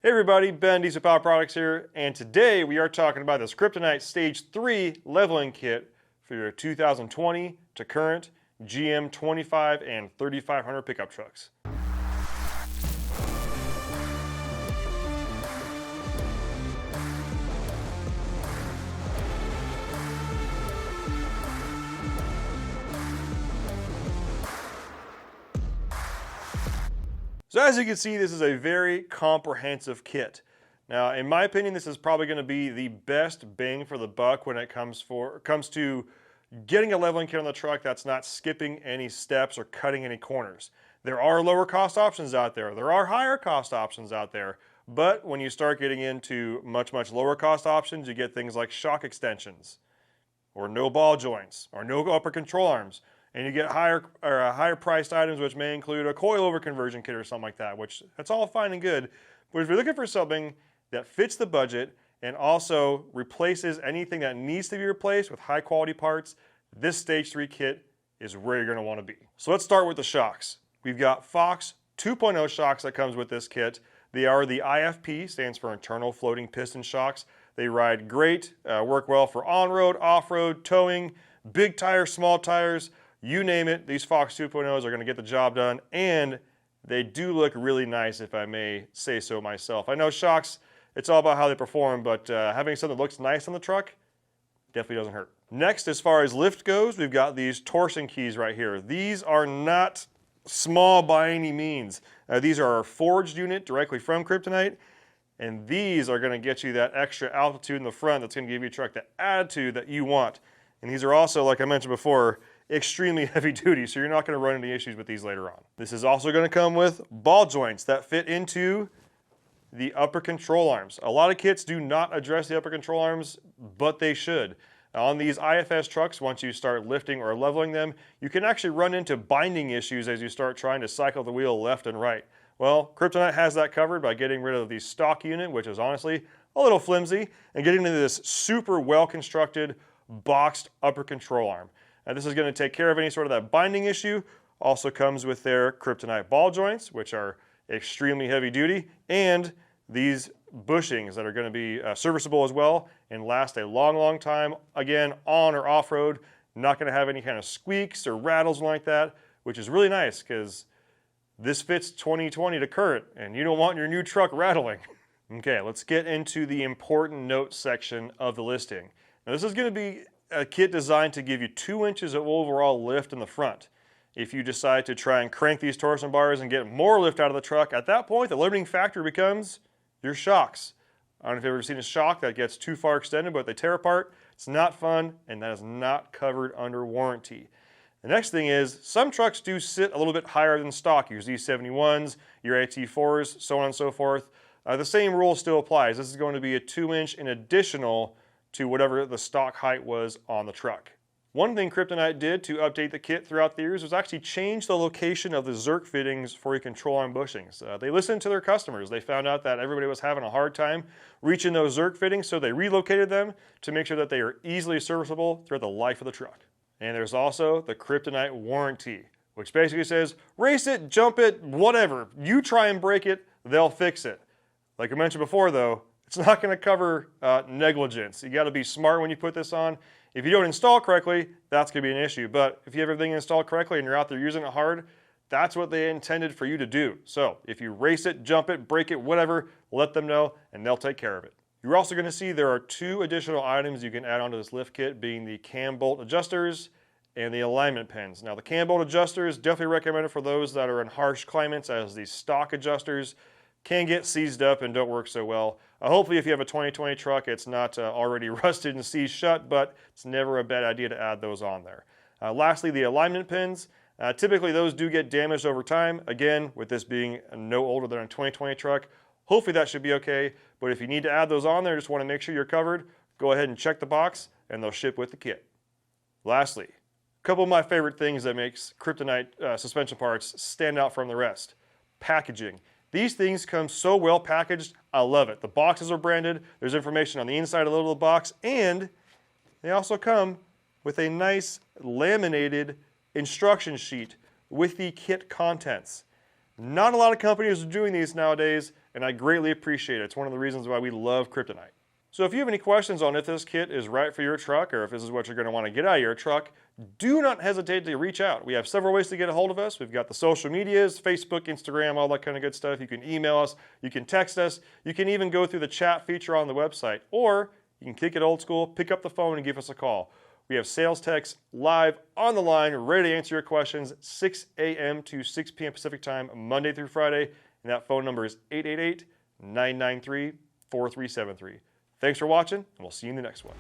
Hey everybody, Ben, Diesel Power Products here, and today we are talking about this Kryptonite Stage 3 leveling kit for your 2020 to current GM 25 and 3500 pickup trucks. So as you can see, this is a very comprehensive kit. Now, in my opinion, this is probably going to be the best bang for the buck when it comes to getting a leveling kit on the truck that's not skipping any steps or cutting any corners. There are lower cost options out there. There are higher cost options out there. But when you start getting into much lower cost options, you get things like shock extensions, or no ball joints, or no upper control arms. And you get higher priced items, which may include a coilover conversion kit or something like that, which that's all fine and good. But if you're looking for something that fits the budget and also replaces anything that needs to be replaced with high quality parts, this Stage 3 kit is where you're going to want to be. So let's start with the shocks. We've got Fox 2.0 shocks that comes with this kit. They are the IFP, stands for internal floating piston shocks. They ride great, work well for on-road, off-road, towing, big tires, small tires. You name it, these Fox 2.0s are going to get the job done, and they do look really nice, if I may say so myself. I know shocks, it's all about how they perform, but having something that looks nice on the truck definitely doesn't hurt. Next, as far as lift goes, we've got these torsion keys right here. These are not small by any means. These are a forged unit directly from Kryptonite, and these are going to get you that extra altitude in the front that's going to give you a truck the attitude that you want. And these are also, like I mentioned before, extremely heavy duty, so you're not going to run into issues with these later on. This is also going to come with ball joints that fit into the upper control arms. A lot of kits do not address the upper control arms, but they should. On these IFS trucks, once you start lifting or leveling them, you can actually run into binding issues as you start trying to cycle the wheel left and right. Well, Kryptonite has that covered by getting rid of the stock unit, which is honestly a little flimsy, and getting into this super well-constructed boxed upper control arm. Now, this is going to take care of any sort of that binding issue. Also comes with their Kryptonite ball joints, which are extremely heavy duty, and these bushings that are going to be serviceable as well and last a long time. Again, on or off road, not going to have any kind of squeaks or rattles like that, which is really nice because this fits 2020 to current, and you don't want your new truck rattling. Okay, let's get into the important notes section of the listing. Now, this is going to be a kit designed to give you 2 inches of overall lift in the front. If you decide to try and crank these torsion bars and get more lift out of the truck, at that point the limiting factor becomes your shocks. I don't know if you've ever seen a shock that gets too far extended but they tear apart. It's not fun, and that is not covered under warranty. The next thing is, some trucks do sit a little bit higher than stock. Your Z71s, your AT4s, so on and so forth. The same rule still applies. This is going to be a 2-inch in additional to whatever the stock height was on the truck. One thing Kryptonite did to update the kit throughout the years was actually change the location of the Zerk fittings for your control arm bushings. They listened to their customers. They found out that everybody was having a hard time reaching those Zerk fittings, so they relocated them to make sure that they are easily serviceable throughout the life of the truck. And there's also the Kryptonite warranty, which basically says, race it, jump it, whatever. You try and break it, they'll fix it. Like I mentioned before though, it's not going to cover negligence. You got to be smart when you put this on. If you don't install correctly, that's going to be an issue. But if you have everything installed correctly and you're out there using it hard, that's what they intended for you to do. So if you race it, jump it, break it, whatever, let them know and they'll take care of it. You're also going to see there are 2 additional items you can add onto this lift kit, being the cam bolt adjusters and the alignment pins. Now, the cam bolt adjusters, definitely recommended for those that are in harsh climates, as the stock adjusters can get seized up and don't work so well. Hopefully if you have a 2020 truck, it's not already rusted and seized shut, but it's never a bad idea to add those on there. Lastly, the alignment pins. Typically those do get damaged over time. Again, with this being no older than a 2020 truck, hopefully that should be okay. But if you need to add those on there, just want to make sure you're covered, go ahead and check the box and they'll ship with the kit. Lastly, a couple of my favorite things that makes Kryptonite suspension parts stand out from the rest. Packaging. These things come so well packaged, I love it. The boxes are branded, there's information on the inside of the little box, and they also come with a nice laminated instruction sheet with the kit contents. Not a lot of companies are doing these nowadays, and I greatly appreciate it. It's one of the reasons why we love Kryptonite. So if you have any questions on if this kit is right for your truck or if this is what you're going to want to get out of your truck, do not hesitate to reach out. We have several ways to get a hold of us. We've got the social medias, Facebook, Instagram, all that kind of good stuff. You can email us, you can text us, you can even go through the chat feature on the website, or you can kick it old school, pick up the phone and give us a call. We have sales techs live on the line, ready to answer your questions, 6 a.m. to 6 p.m. Pacific time, Monday through Friday, and that phone number is 888-993-4373. Thanks for watching, and we'll see you in the next one.